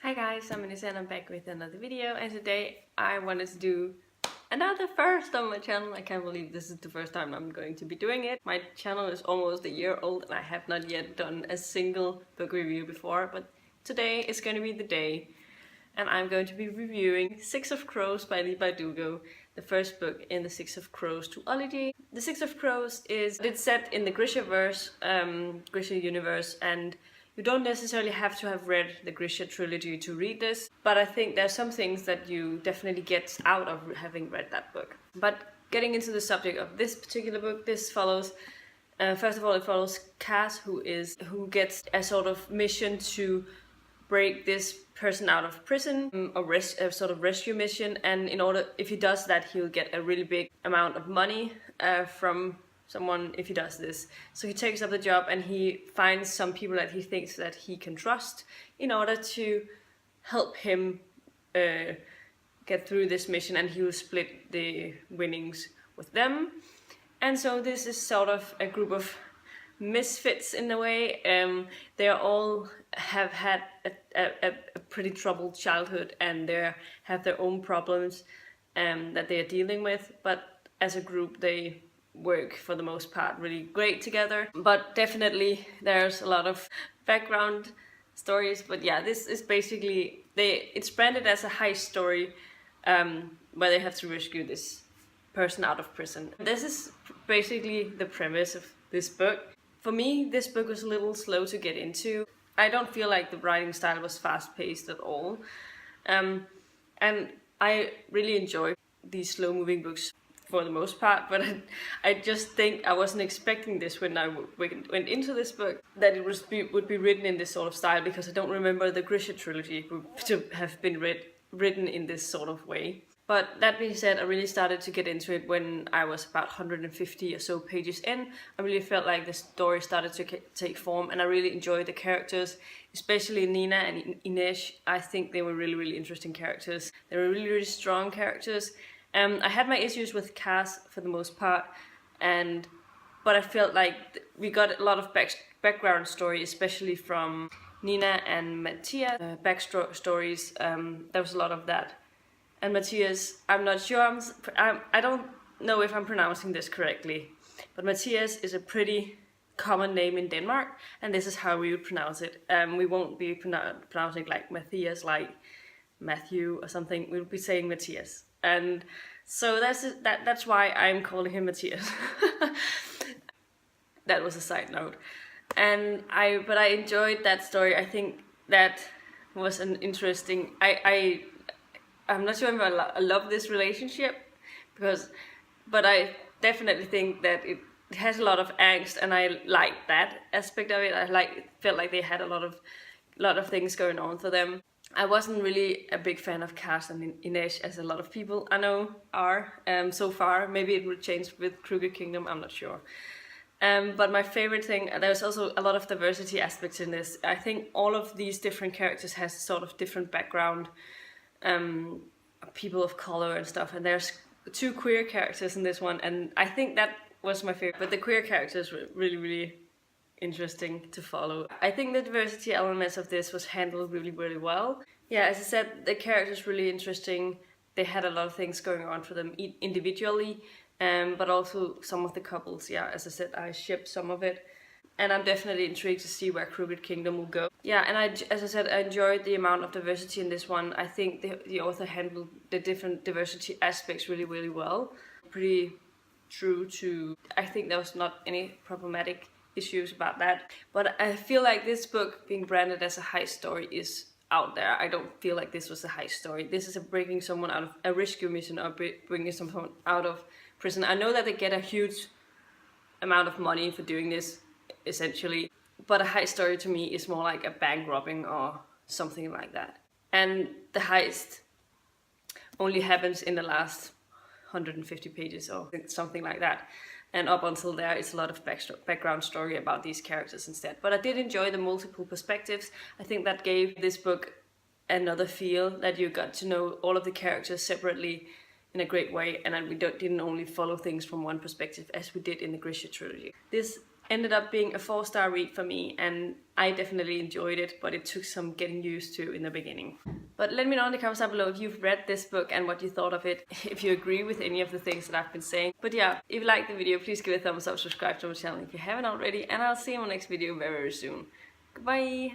Hi guys, I'm Anissa and I'm back with another video, and today I wanted to do another first on my channel. I can't believe this is the first time I'm going to be doing it. My channel is almost a year old and I have not yet done a single book review before, but today is going to be the day. And I'm going to be reviewing Six of Crows by Leigh Bardugo, the first book in the Six of Crows trilogy. The Six of Crows it's set in the Grisha-verse, Grisha universe, and you don't necessarily have to have read the Grisha trilogy to read this, but I think there's some things that you definitely get out of having read that book. But getting into the subject of this particular book, this follows, first of all, it follows Cass, who gets a sort of mission to break this person out of prison, a sort of rescue mission, and if he does that, he'll get a really big amount of money from someone if he does this. So he takes up the job and he finds some people that he thinks that he can trust in order to help him get through this mission, and he will split the winnings with them. And so this is sort of a group of misfits in a way. They all have had a pretty troubled childhood, and they have their own problems that they are dealing with, but as a group they work for the most part really great together. But definitely there's a lot of background stories. But yeah, this is basically, it's branded as a heist story where they have to rescue this person out of prison. This is basically the premise of this book. For me, this book was a little slow to get into. I don't feel like the writing style was fast-paced at all. And I really enjoy these slow-moving books for the most part, but I just think I wasn't expecting this when I went into this book, that it would be written in this sort of style, because I don't remember the Grisha trilogy to have been written in this sort of way. But that being said, I really started to get into it when I was about 150 or so pages in. I really felt like the story started to take form, and I really enjoyed the characters, especially Nina and Ines. I think they were really, really interesting characters. They were really, really strong characters. I had my issues with Cass for the most part, but I felt like we got a lot of background story, especially from Nina and Matthias. Backstories, there was a lot of that. And Matthias, I'm not sure, I don't know if I'm pronouncing this correctly, but Matthias is a pretty common name in Denmark, and this is how we would pronounce it. We won't be pronouncing like Matthias, like Matthew or something. We'll be saying Matthias. And so that's why I'm calling him Matthias. That was a side note. And but I enjoyed that story. I think that was an interesting, I'm not sure if I love this relationship, but I definitely think that it has a lot of angst, and I like that aspect of it. Felt like they had a lot of things going on for them. I wasn't really a big fan of Cass and Ines, as a lot of people I know are so far. Maybe it will change with Crooked Kingdom, I'm not sure. But my favorite thing, there's also a lot of diversity aspects in this. I think all of these different characters has sort of different background, people of color and stuff, and there's 2 queer characters in this one, and I think that was my favorite. But the queer characters were really, really interesting to follow. I think the diversity elements of this was handled really, really well. Yeah, as I said, the characters were really interesting. They had a lot of things going on for them individually, but also some of the couples. Yeah, as I said, I shipped some of it, and I'm definitely intrigued to see where Crooked Kingdom will go. Yeah, and as I said, I enjoyed the amount of diversity in this one. I think the author handled the different diversity aspects really, really well. Pretty true to, I think there was not any problematic issues about that. But I feel like this book being branded as a heist story is out there. I don't feel like this was a heist story. This is breaking someone out of a rescue mission, or bringing someone out of prison. I know that they get a huge amount of money for doing this, essentially, but a heist story to me is more like a bank robbing or something like that. And the heist only happens in the last 150 pages or something like that. And up until there, it's a lot of background story about these characters instead. But I did enjoy the multiple perspectives. I think that gave this book another feel, that you got to know all of the characters separately in a great way, and we didn't only follow things from one perspective as we did in the Grisha trilogy. This Ended up being a 4-star read for me, and I definitely enjoyed it, but it took some getting used to in the beginning. But let me know in the comments down below if you've read this book and what you thought of it, if you agree with any of the things that I've been saying. But yeah, if you liked the video, please give it a thumbs up, subscribe to my channel if you haven't already, and I'll see you in my next video very, very soon. Goodbye!